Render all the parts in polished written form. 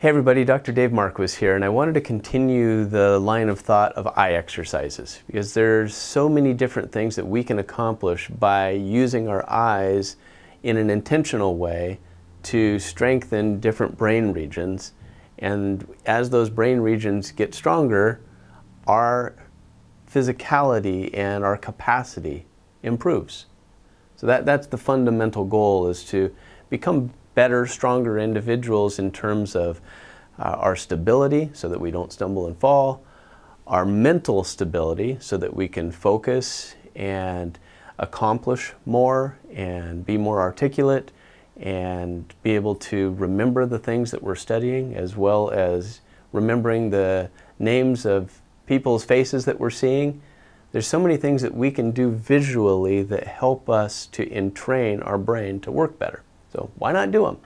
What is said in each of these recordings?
Hey everybody, Dr. Dave Marquis here, and I wanted to continue the line of thought of eye exercises because there's so many different things that we can accomplish by using our eyes in an intentional way to strengthen different brain regions. And as those brain regions get stronger, our physicality and our capacity improves. So that's the fundamental goal, is to become better, stronger individuals in terms of our stability so that we don't stumble and fall, our mental stability so that we can focus and accomplish more and be more articulate and be able to remember the things that we're studying, as well as remembering the names of people's faces that we're seeing. There's so many things that we can do visually that help us to entrain our brain to work better. So why not do them?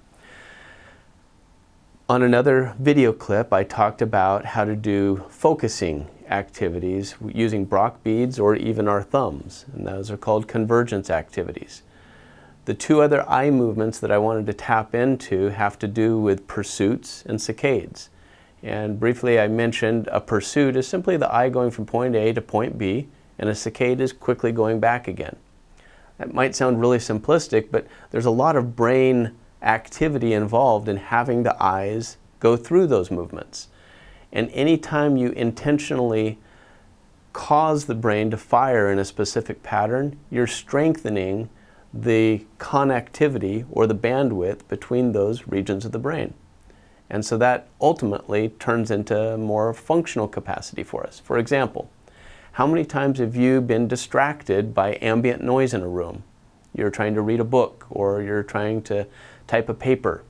On another video clip, I talked about how to do focusing activities using Brock beads or even our thumbs, and those are called convergence activities. The two other eye movements that I wanted to tap into have to do with pursuits and saccades. And briefly, I mentioned a pursuit is simply the eye going from point A to point B, and a saccade is quickly going back again. That might sound really simplistic, but there's a lot of brain activity involved in having the eyes go through those movements. And anytime you intentionally cause the brain to fire in a specific pattern, you're strengthening the connectivity or the bandwidth between those regions of the brain. And so that ultimately turns into more functional capacity for us. For example, how many times have you been distracted by ambient noise in a room? You're trying to read a book, or you're trying to type a paper,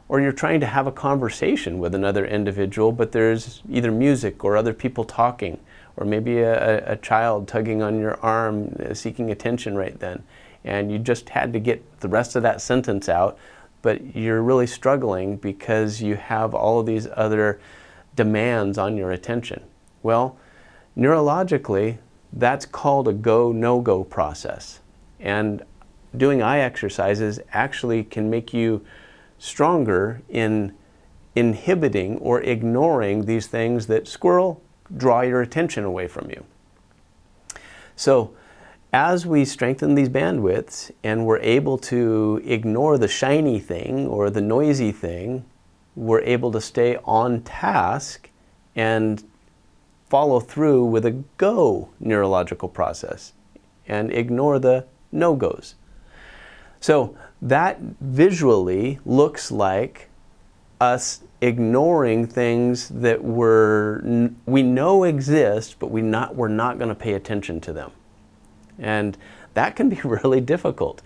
or you're trying to have a conversation with another individual, but there's either music or other people talking, or maybe a child tugging on your arm, seeking attention right then. And you just had to get the rest of that sentence out, but you're really struggling because you have all of these other demands on your attention. Well, neurologically, that's called a go-no-go process. And doing eye exercises actually can make you stronger in inhibiting or ignoring these things that draw your attention away from you. So as we strengthen these bandwidths and we're able to ignore the shiny thing or the noisy thing, we're able to stay on task and follow through with a go neurological process and ignore the no-goes. So that visually looks like us ignoring things that we know exist, but we're not going to pay attention to them. And that can be really difficult.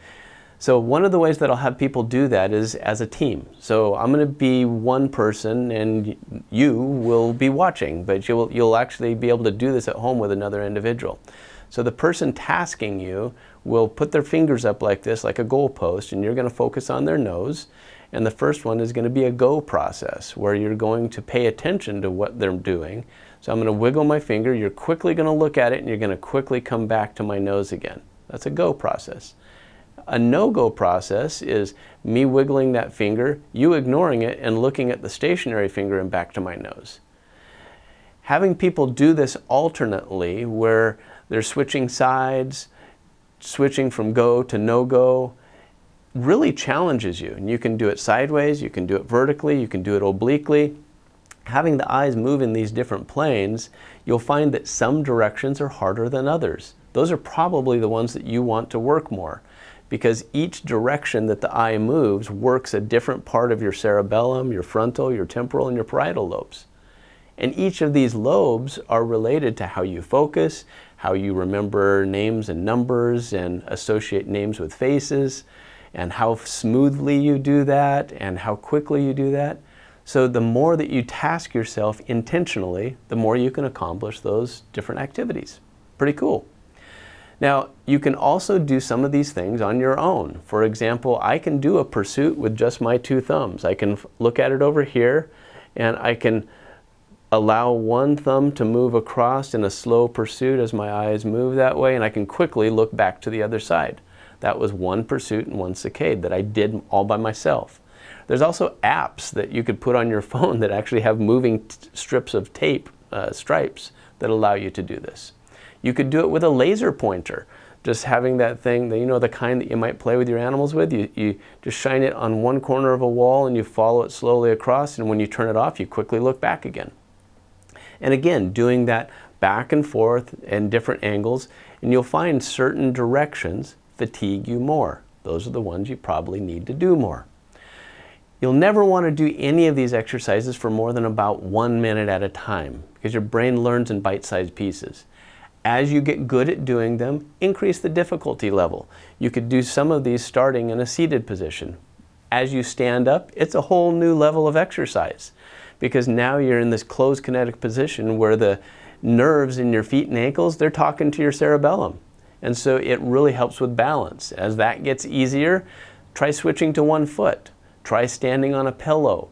So one of the ways that I'll have people do that is as a team. So I'm going to be one person and you will be watching, but you'll actually be able to do this at home with another individual. So the person tasking you will put their fingers up like this, like a goalpost, and you're going to focus on their nose. And the first one is going to be a go process, where you're going to pay attention to what they're doing. So I'm going to wiggle my finger, you're quickly going to look at it, and you're going to quickly come back to my nose again. That's a go process. A no-go process is me wiggling that finger, you ignoring it, and looking at the stationary finger and back to my nose. Having people do this alternately, where they're switching sides, switching from go to no-go, really challenges you. And you can do it sideways, you can do it vertically, you can do it obliquely. Having the eyes move in these different planes, you'll find that some directions are harder than others. Those are probably the ones that you want to work more, because each direction that the eye moves works a different part of your cerebellum, your frontal, your temporal, and your parietal lobes. And each of these lobes are related to how you focus, how you remember names and numbers and associate names with faces, and how smoothly you do that and how quickly you do that. So the more that you task yourself intentionally, the more you can accomplish those different activities. Pretty cool. Now, you can also do some of these things on your own. For example, I can do a pursuit with just my two thumbs. I can look at it over here, and I can allow one thumb to move across in a slow pursuit as my eyes move that way, and I can quickly look back to the other side. That was one pursuit and one saccade that I did all by myself. There's also apps that you could put on your phone that actually have moving strips of tape, stripes, that allow you to do this. You could do it with a laser pointer. Just having that thing, you know, the kind that you might play with your animals with, you just shine it on one corner of a wall and you follow it slowly across, and when you turn it off, you quickly look back again. And again, doing that back and forth and different angles, and you'll find certain directions fatigue you more. Those are the ones you probably need to do more. You'll never want to do any of these exercises for more than about 1 minute at a time, because your brain learns in bite-sized pieces. As you get good at doing them, increase the difficulty level. You could do some of these starting in a seated position. As you stand up, it's a whole new level of exercise, because now you're in this closed kinetic position where the nerves in your feet and ankles, they're talking to your cerebellum. And so it really helps with balance. As that gets easier, try switching to one foot. Try standing on a pillow.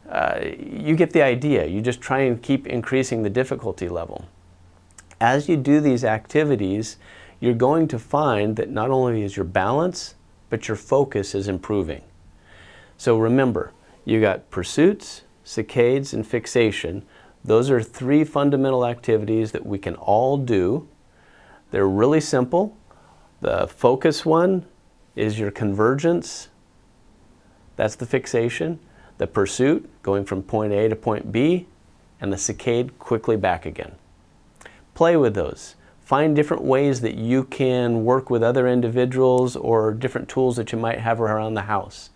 You get the idea. You just try and keep increasing the difficulty level. As you do these activities, you're going to find that not only is your balance, but your focus is improving. So remember, you got pursuits, saccades, and fixation. Those are 3 fundamental activities that we can all do. They're really simple. The focus one is your convergence. That's the fixation. The pursuit, going from point A to point B, and the saccade, quickly back again. Play with those. Find different ways that you can work with other individuals or different tools that you might have around the house.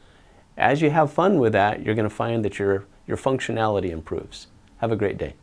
As you have fun with that, you're going to find that your functionality improves. Have a great day.